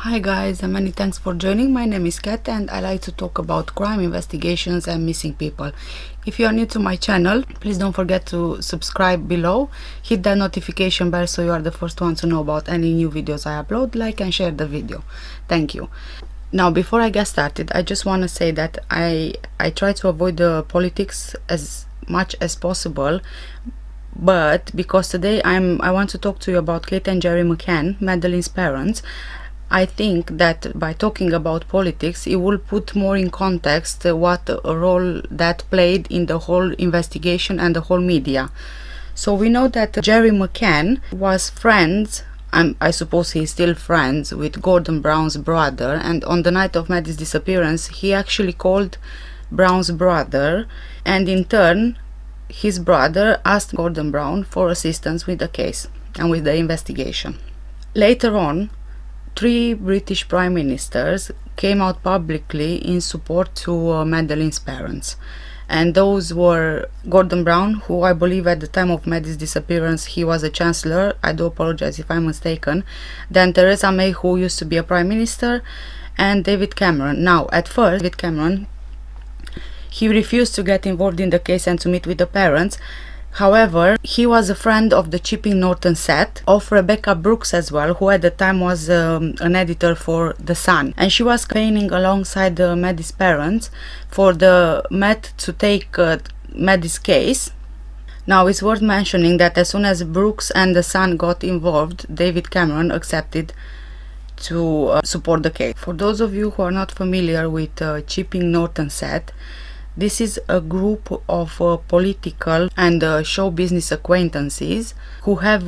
Hi guys, and many thanks for joining. My name is Kate and I like to talk about crime investigations and missing people. If you are new to my channel, please don't forget to subscribe below, hit that notification bell so you are the first one to know about any new videos I upload, like and share the video. Thank you. Now, before I get started, I just want to say that I try to avoid the politics as much as possible, but because today I want to talk to you about Kate and Gerry Mccann, Madeleine's parents. I think that by talking about politics, it will put more in context what a role that played in the whole investigation and the whole media. So we know that Gerry Mccann was friends, I suppose he's still friends, with Gordon Brown's brother, and on the night of Maddie's disappearance, he actually called Brown's brother, and in turn, his brother asked Gordon Brown for assistance with the case and with the investigation. Later on, 3 British prime ministers came out publicly in support to Madeleine's parents, and those were Gordon Brown, who I believe at the time of Maddie's disappearance he was a chancellor. I do apologize if I'm mistaken. Then Theresa May, who used to be a prime minister, and David Cameron. Now, at first, David Cameron, he refused to get involved in the case and to meet with the parents. However, he was a friend of the Chipping Norton set, of Rebecca Brooks as well, who at the time was an editor for The Sun. And she was campaigning alongside Maddie's parents for the Met to take Maddie's case. Now, it's worth mentioning that as soon as Brooks and The Sun got involved, David Cameron accepted to support the case. For those of you who are not familiar with Chipping Norton set, this is a group of political and show business acquaintances who have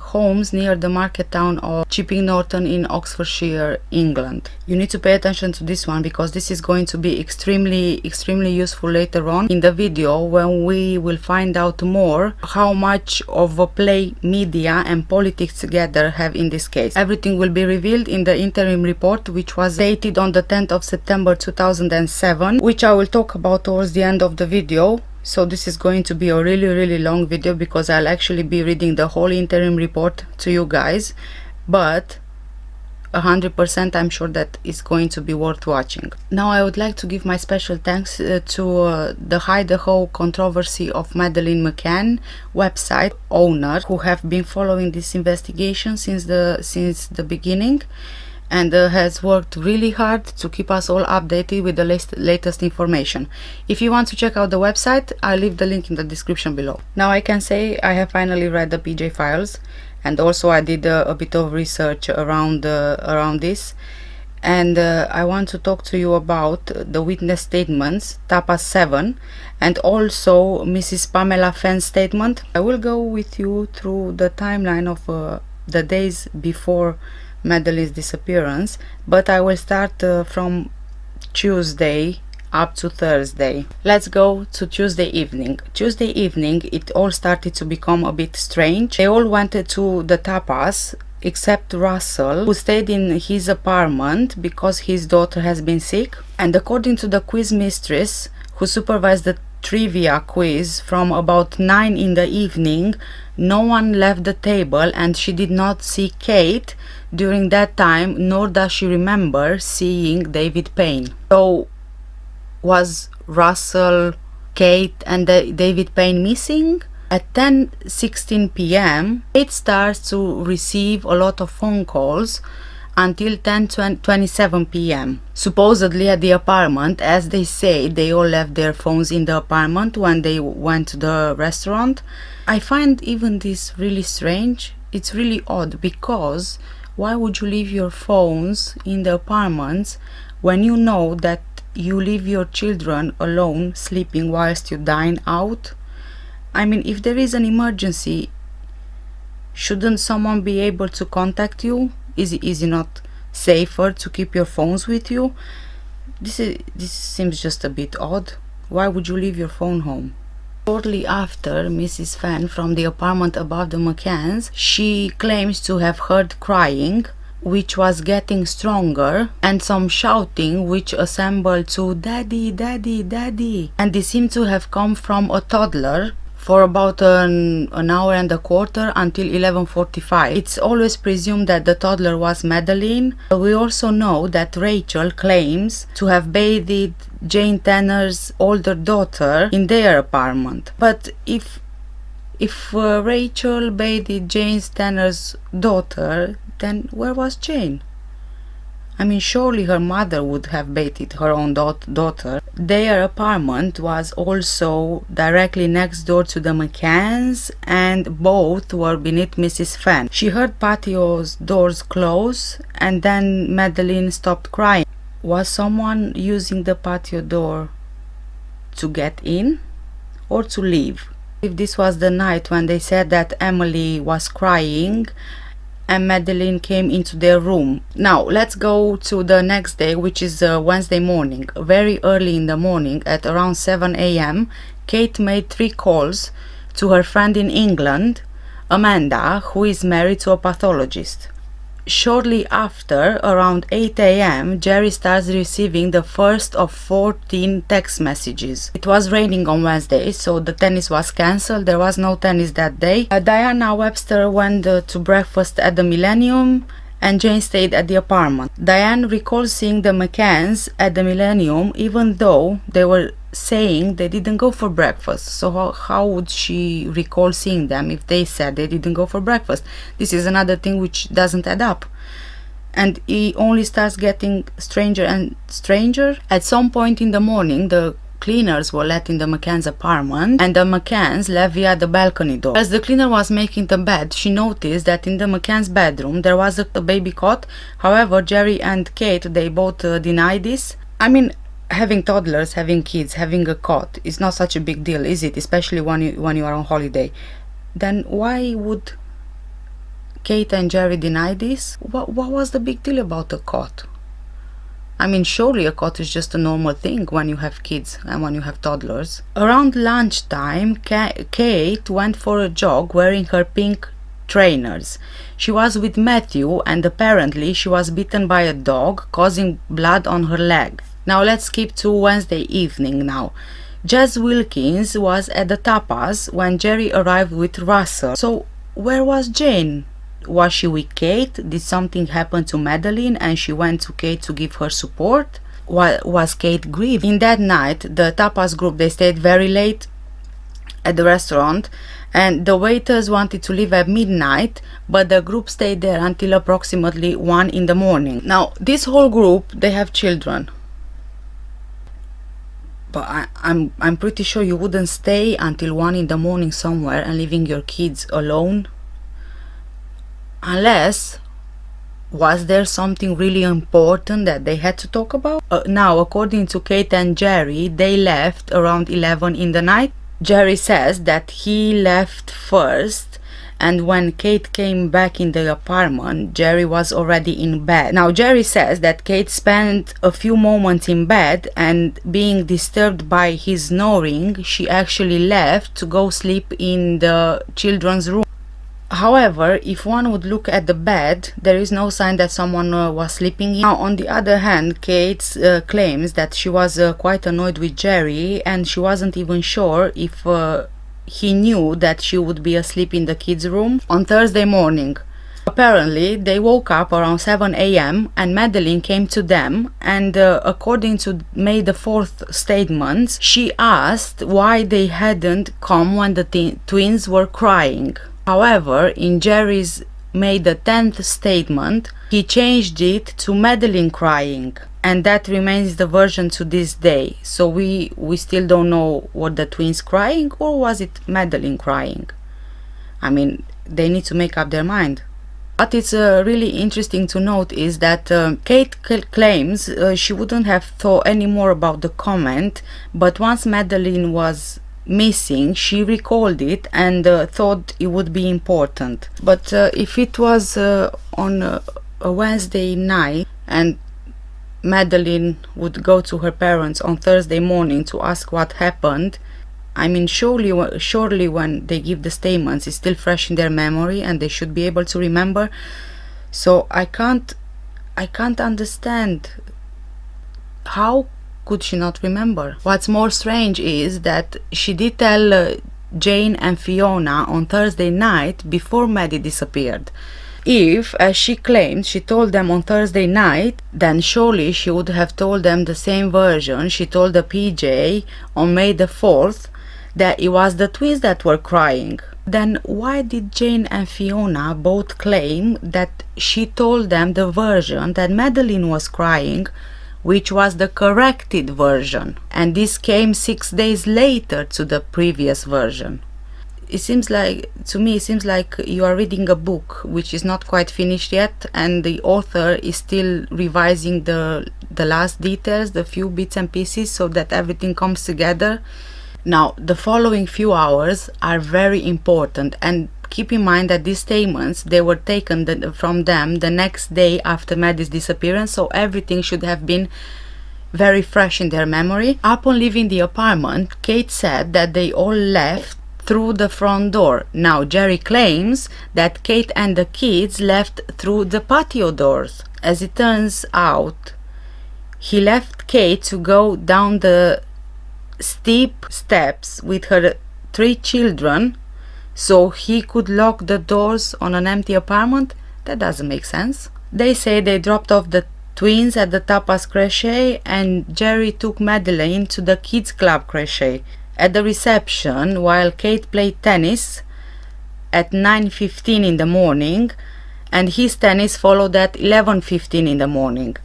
homes near the market town of Chipping Norton in Oxfordshire, England. You need to pay attention to this one because this is going to be extremely useful later on in the video, when we will find out more how much of a play media and politics together have in this case. Everything will be revealed in the interim report, which was dated on the 10th of September 2007, which I will talk about towards the end of the video. So this is going to be a really long video because I'll actually be reading the whole interim report to you guys, but 100% I'm sure that it's going to be worth watching. Now I would like to give my special thanks to the Idaho Controversy of Madeleine Mccann website owner, who have been following this investigation since the beginning, and has worked really hard to keep us all updated with the latest information. If you want to check out the website, I'll leave the link in the description below. Now I can say I have finally read the PJ files, and also I did a bit of research around this, and I want to talk to you about the witness statements, Tapas7, and also Mrs. Pamela Fenn's statement. I will go with you through the timeline of the days before Madeleine's disappearance, but I will start from Tuesday up to Thursday. Let's go to Tuesday evening. Tuesday evening, it all started to become a bit strange. They all went to the Tapas, except Russell, who stayed in his apartment because his daughter has been sick. And according to the quiz mistress, who supervised the trivia quiz from about 9 in the evening, no one left the table and she did not see Kate during that time, nor does she remember seeing David Payne. So was Russell, Kate and David Payne missing? At 10:16 p.m. Kate starts to receive a lot of phone calls until 10:27 p.m. supposedly at the apartment. As they say, they all left their phones in the apartment when they went to the restaurant. I find even this really strange. It's really odd, because why would you leave your phones in the apartments when you know that you leave your children alone sleeping whilst you dine out? I mean, if there is an emergency, shouldn't someone be able to contact you? Is it not safer to keep your phones with you? This seems just a bit odd. Why would you leave your phone home? Shortly after Mrs. Fenn from the apartment above the McCanns, she claims to have heard crying, which was getting stronger, and some shouting which assembled to "Daddy, Daddy, Daddy," and this seemed to have come from a toddler for about an hour and a quarter until 11:45. It's always presumed that the toddler was Madeleine. We also know that Rachel claims to have bathed Jane Tanner's older daughter in their apartment. But if Rachel bathed Jane Tanner's daughter, then where was Jane? I mean, surely her mother would have bathed her own daughter. Their apartment was also directly next door to the McCanns, and both were beneath Mrs. Fenn. She heard patio's doors close, and then Madeleine stopped crying. Was someone using the patio door to get in or to leave? If this was the night when they said that Emily was crying and Madeleine came into their room. Now let's go to the next day, which is Wednesday morning. Very early in the morning, at around 7 a.m., Kate made 3 calls to her friend in England, Amanda, who is married to a pathologist. Shortly after, around 8 a.m., Gerry starts receiving the first of 14 text messages. It was raining on Wednesday, so the tennis was cancelled. There was no tennis that day. Diana Webster went to breakfast at the Millennium, and Jane stayed at the apartment. Diane recalls seeing the McCanns at the Millennium, even though they were saying they didn't go for breakfast. So how would she recall seeing them if they said they didn't go for breakfast? This is another thing which doesn't add up. And it only starts getting stranger and stranger. At some point in the morning, the cleaners were let in the McCann's apartment, and the McCanns left via the balcony door. As the cleaner was making the bed, she noticed that in the McCann's bedroom there was a baby cot. However, Gerry and Kate, they both denied this. I mean, having toddlers, having kids, having a cot is not such a big deal, is it? Especially when you are on holiday. Then why would Kate and Gerry deny this? What was the big deal about a cot? I mean, surely a cot is just a normal thing when you have kids and when you have toddlers. Around lunchtime, Kate went for a jog wearing her pink trainers. She was with Matthew, and apparently she was bitten by a dog, causing blood on her leg. Now let's skip to Wednesday evening now. Jess Wilkins was at the Tapas when Gerry arrived with Russell. So where was Jane? Was she with Kate? Did something happen to Madeleine and she went to Kate to give her support? Was Kate grieving? In that night, the Tapas group, they stayed very late at the restaurant, and the waiters wanted to leave at midnight, but the group stayed there until approximately 1 in the morning. Now, this whole group, they have children. But I'm pretty sure you wouldn't stay until 1 in the morning somewhere and leaving your kids alone. Unless, was there something really important that they had to talk about? Now, according to Kate and Gerry, they left around 11 in the night. Gerry says that he left first, and when Kate came back in the apartment, Gerry was already in bed. Now, Gerry says that Kate spent a few moments in bed, and being disturbed by his snoring, she actually left to go sleep in the children's room. However, if one would look at the bed, there is no sign that someone was sleeping in. Now, on the other hand, Kate claims that she was quite annoyed with Gerry, and she wasn't even sure if he knew that she would be asleep in the kids' room on Thursday morning. Apparently, they woke up around 7 a.m. and Madeleine came to them, and according to May the 4th statements, she asked why they hadn't come when the twins were crying. However, in Gerry's May the 10th statement, he changed it to Madeleine crying, and that remains the version to this day. So we still don't know, were the twins crying or was it Madeleine crying? I mean, they need to make up their mind. What is really interesting to note is that Kate claims she wouldn't have thought any more about the comment, but once Madeleine was missing, she recalled it and thought it would be important. But if it was on a Wednesday night and Madeleine would go to her parents on Thursday morning to ask what happened, I mean, surely when they give the statements, it's still fresh in their memory and they should be able to remember. So I can't understand, how could she not remember? What's more strange is that she did tell Jane and Fiona on Thursday night before Maddie disappeared. If, as she claimed, she told them on Thursday night, then surely she would have told them the same version she told the PJ on May the 4th, that it was the twins that were crying. Then why did Jane and Fiona both claim that she told them the version that Madeleine was crying, which was the corrected version, and this came 6 days later to the previous version? It seems like you are reading a book which is not quite finished yet, and the author is still revising the last details, the few bits and pieces, so that everything comes together. Now, the following few hours are very important, and keep in mind that these statements, they were taken from them the next day after Maddie's disappearance, so everything should have been very fresh in their memory. Upon leaving the apartment, Kate said that they all left through the front door. Now, Gerry claims that Kate and the kids left through the patio doors. As it turns out, he left Kate to go down the steep steps with her 3 children so he could lock the doors on an empty apartment. That doesn't make sense. They say they dropped off the twins at the Tapas crochet, and Gerry took Madeleine to the kids club crochet. At the reception, while Kate played tennis at 9:15 in the morning, and his tennis followed at 11:15 in the morning.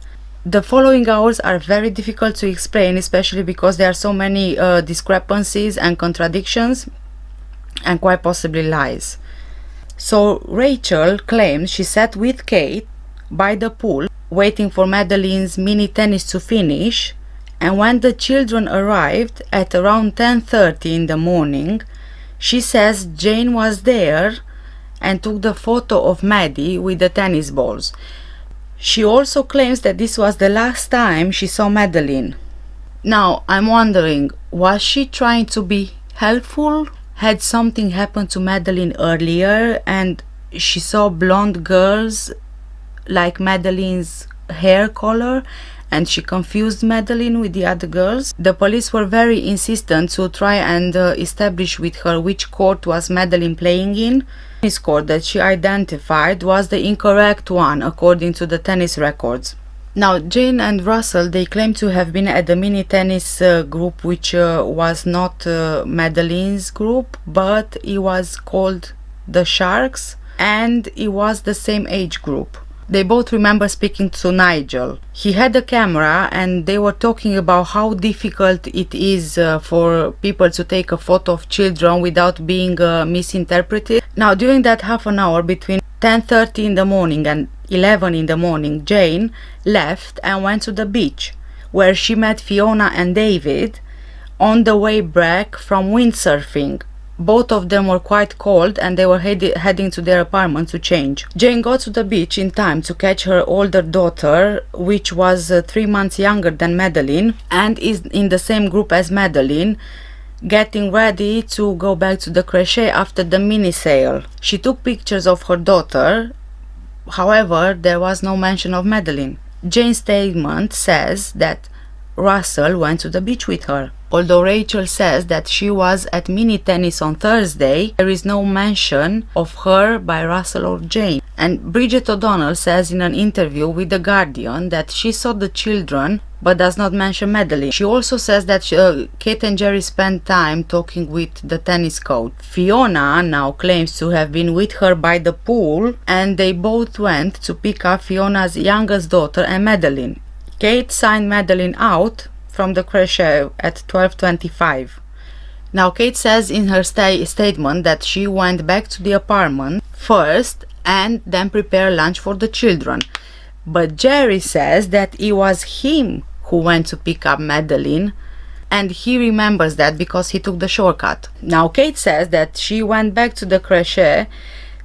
The following hours are very difficult to explain, especially because there are so many discrepancies and contradictions, and quite possibly lies. So Rachel claims she sat with Kate by the pool waiting for Madeleine's mini tennis to finish, and when the children arrived at around 10:30 in the morning, she says Jane was there and took the photo of Maddie with the tennis balls. She also claims that this was the last time she saw Madeleine. Now, I'm wondering, was she trying to be helpful? Had something happened to Madeleine earlier and she saw blonde girls like Madeleine's hair color, and she confused Madeleine with the other girls? The police were very insistent to try and establish with her which court was Madeleine playing in. The tennis court that she identified was the incorrect one according to the tennis records. Now, Jane and Russell, they claim to have been at the mini tennis group, which was not Madeleine's group, but it was called the Sharks, and it was the same age group. They both remember speaking to Nigel. He had a camera and they were talking about how difficult it is for people to take a photo of children without being misinterpreted. Now, during that half an hour between 10:30 in the morning and 11 in the morning, Jane left and went to the beach, where she met Fiona and David on the way back from windsurfing. Both of them were quite cold and they were heading to their apartment to change. Jane got to the beach in time to catch her older daughter, which was 3 months younger than Madeleine and is in the same group as Madeleine, getting ready to go back to the crochet after the mini sale. She took pictures of her daughter, however, there was no mention of Madeleine. Jane's statement says that Russell went to the beach with her. Although Rachel says that she was at mini tennis on Thursday, there is no mention of her by Russell or Jane. And Bridget O'Donnell says in an interview with The Guardian that she saw the children but does not mention Madeleine. She also says that Kate and Gerry spent time talking with the tennis coach. Fiona now claims to have been with her by the pool, and they both went to pick up Fiona's youngest daughter and Madeleine. Kate signed Madeleine out from the crochet at 12:25. Now, Kate says in her statement that she went back to the apartment first and then prepared lunch for the children. But Gerry says that it was him who went to pick up Madeleine, and he remembers that because he took the shortcut. Now, Kate says that she went back to the crochet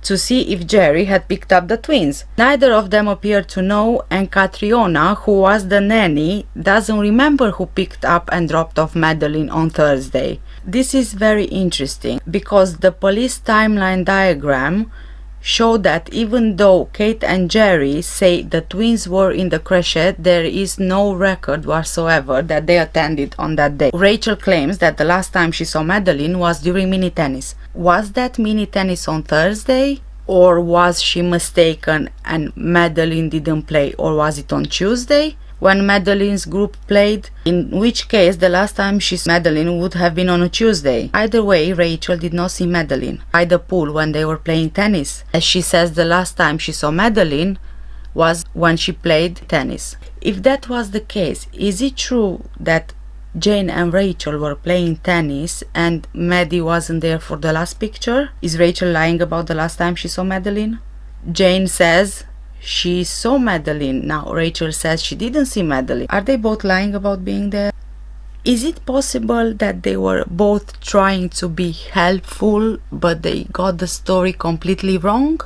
to see if Gerry had picked up the twins. Neither of them appear to know, and Catriona, who was the nanny, doesn't remember who picked up and dropped off Madeleine on Thursday. This is very interesting because the police timeline diagram show that even though Kate and Gerry say the twins were in the crèche, there is no record whatsoever that they attended on that day. Rachel claims that the last time she saw Madeleine was during mini tennis. Was that mini tennis on Thursday? Or was she mistaken and Madeleine didn't play? Or was it on Tuesday when Madeleine's group played? In which case, the last time she saw Madeleine would have been on a Tuesday. Either way, Rachel did not see Madeleine by the pool when they were playing tennis. As she says, the last time she saw Madeleine was when she played tennis. If that was the case, is it true that Jane and Rachel were playing tennis and Maddie wasn't there for the last picture? Is Rachel lying about the last time she saw Madeleine? Jane says she saw Madeleine. Now Rachel says she didn't see Madeleine. Are they both lying about being there? Is it possible that they were both trying to be helpful but they got the story completely wrong?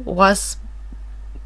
Was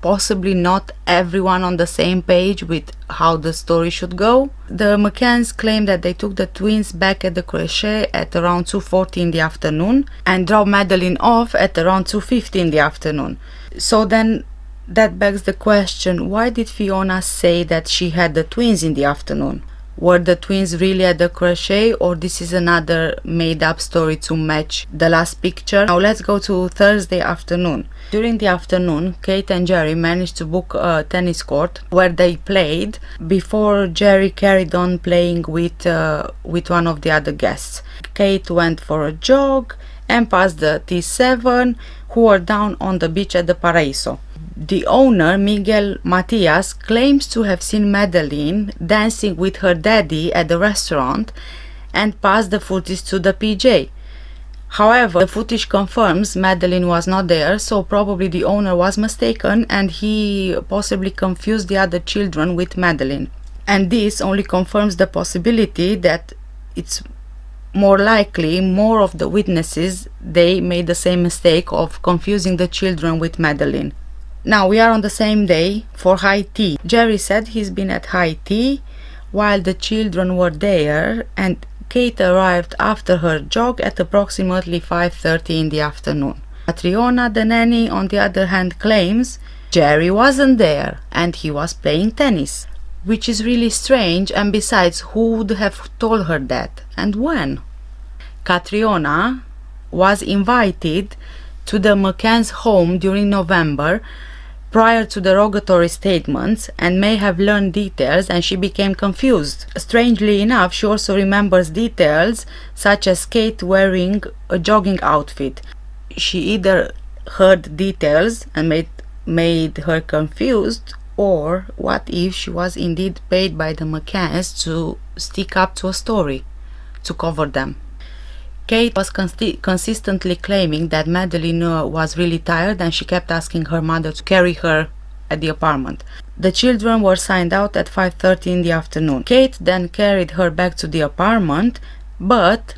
possibly not everyone on the same page with how the story should go? The McCanns claim that they took the twins back at the crèche at around 2:40 in the afternoon and dropped Madeleine off at around 2:50 in the afternoon. So then that begs the question, why did Fiona say that she had the twins in the afternoon? Were the twins really at the crèche, or this is another made-up story to match the last picture? Now let's go to Thursday afternoon. During the afternoon, Kate and Gerry managed to book a tennis court where they played before Gerry carried on playing with one of the other guests. Kate went for a jog and passed the Tapas7, who were down on the beach at the Paraíso. The owner, Miguel Matias, claims to have seen Madeleine dancing with her daddy at the restaurant and passed the footage to the PJ. However, the footage confirms Madeleine was not there, so probably the owner was mistaken and he possibly confused the other children with Madeleine. And this only confirms the possibility that it's more likely more of the witnesses, they made the same mistake of confusing the children with Madeleine. Now we are on the same day for high tea. Gerry said he's been at high tea while the children were there, and Kate arrived after her jog at approximately 5:30 in the afternoon. Catriona, the nanny, on the other hand, claims Gerry wasn't there and he was playing tennis, which is really strange, and besides, who would have told her that and when? Catriona was invited to the McCann's home during November prior to derogatory statements and may have learned details, and she became confused. Strangely enough, she also remembers details such as Kate wearing a jogging outfit. She either heard details and made her confused, or what if she was indeed paid by the McCanns to stick up to a story, to cover them? Kate was consistently claiming that Madeleine was really tired and she kept asking her mother to carry her at the apartment. The children were signed out at 5:30 in the afternoon. Kate then carried her back to the apartment, but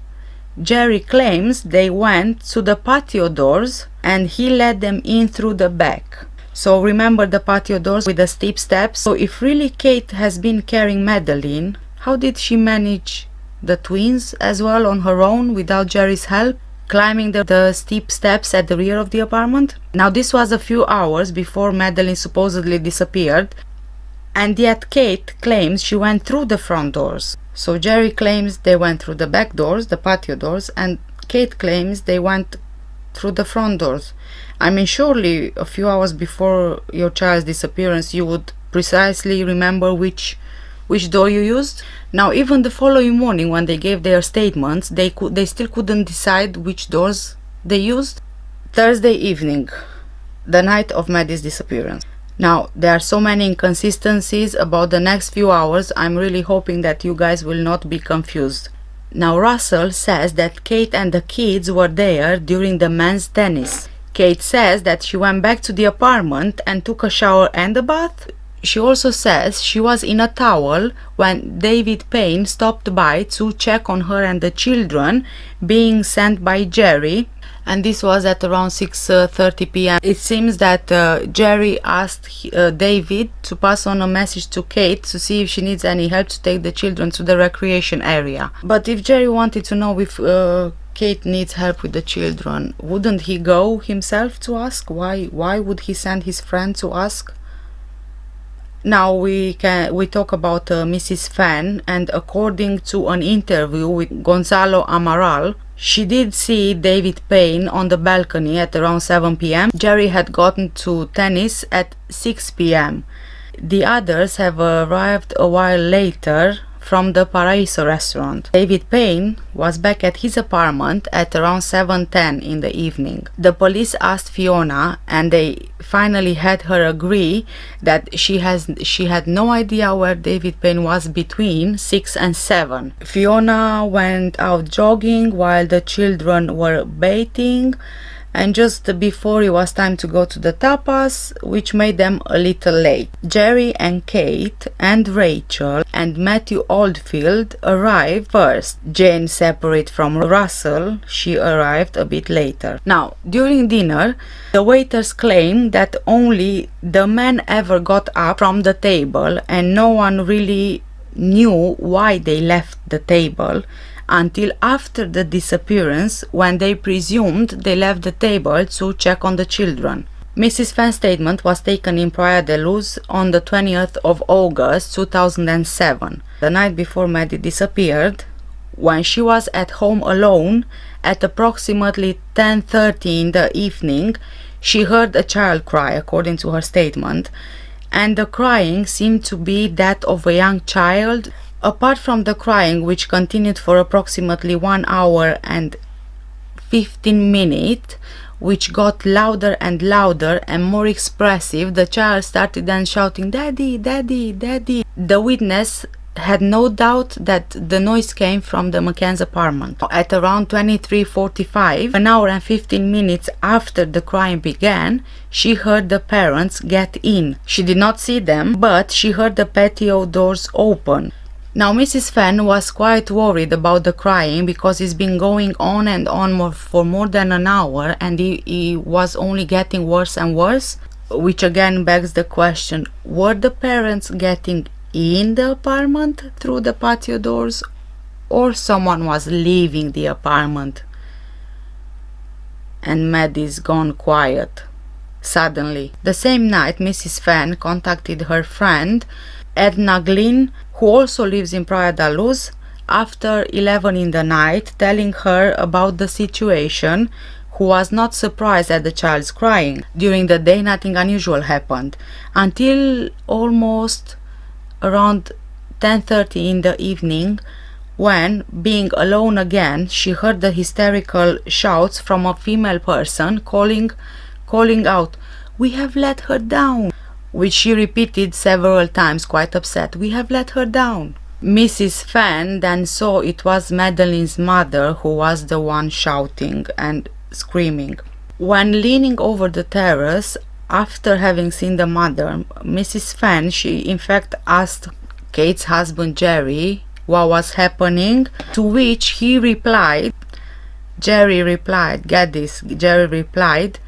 Gerry claims they went to the patio doors and he let them in through the back. So remember the patio doors with the steep steps? So if really Kate has been carrying Madeleine, how did she manage the twins as well on her own without Gerry's help, climbing the steep steps at the rear of the apartment? Now this was a few hours before Madeleine supposedly disappeared, and yet Kate claims she went through the front doors. So Gerry claims they went through the back doors, the patio doors, and Kate claims they went through the front doors. I mean, surely a few hours before your child's disappearance you would precisely remember which door you used. Now even the following morning when they gave their statements, they still couldn't decide which doors they used. Thursday evening, the night of Maddie's disappearance. Now there are so many inconsistencies about the next few hours. I'm really hoping that you guys will not be confused. Now Russell says that Kate and the kids were there during the men's tennis. Kate says that she went back to the apartment and took a shower and a bath. She also says she was in a towel when David Payne stopped by to check on her and the children being sent by Gerry. and this was at around 6:30 p.m. It seems that Gerry asked David to pass on a message to Kate to see if she needs any help to take the children to the recreation area. But if Gerry wanted to know if Kate needs help with the children, wouldn't he go himself to ask? Why would he send his friend to ask? Now we talk about Mrs. Fenn, and according to an interview with Gonzalo Amaral, she did see David Payne on the balcony at around 7 p.m. Gerry had gotten to tennis at 6 p.m. The others have arrived a while later from the Paraiso restaurant. David Payne was back at his apartment at around 7:10 in the evening. The police asked Fiona, and they finally had her agree that she had no idea where David Payne was between 6 and 7. Fiona went out jogging while the children were bathing, and just before it was time to go to the tapas, which made them a little late. Gerry and Kate and Rachel and Matthew Oldfield arrived first. Jane, separate from Russell, she arrived a bit later. Now, during dinner, the waiters claimed that only the men ever got up from the table, and no one really knew why they left the table until after the disappearance, when they presumed they left the table to check on the children. Mrs. Fenn's statement was taken in Praia de Luz on the 20th of August 2007, the night before Maddie disappeared, when she was at home alone at approximately 10:30 in the evening. She heard a child cry, according to her statement, and the crying seemed to be that of a young child. Apart from the crying, which continued for approximately 1 hour and 15 minutes, which got louder and louder and more expressive, the child started then shouting, "Daddy, Daddy, Daddy." The witness had no doubt that the noise came from the McCann's apartment. At around 23:45, 1 hour and 15 minutes after the crying began, she heard the parents get in. She did not see them, but she heard the patio doors open. Now, Mrs. Fenn was quite worried about the crying because it's been going on and on for more than an hour, and he was only getting worse and worse, which again begs the question, were the parents getting in the apartment through the patio doors, or someone was leaving the apartment and Maddie's gone quiet suddenly? The same night, Mrs. Fenn contacted her friend Edna Glynn, who also lives in Praia da Luz, after 11 in the night, telling her about the situation, who was not surprised at the child's crying. During the day, nothing unusual happened, until almost around 10:30 in the evening, when, being alone again, she heard the hysterical shouts from a female person calling out, "We have let her down," which she repeated several times, quite upset. "We have let her down." Mrs. Fenn then saw it was Madeleine's mother who was the one shouting and screaming. When leaning over the terrace, after having seen the mother, Mrs. Fenn, she in fact asked Kate's husband Gerry what was happening, to which Gerry replied,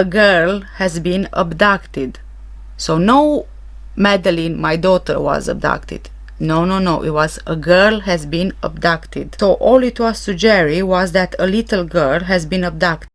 "A girl has been abducted." So no, Madeleine, my daughter, was abducted. No, it was a girl has been abducted. So all it was to Gerry was that a little girl has been abducted.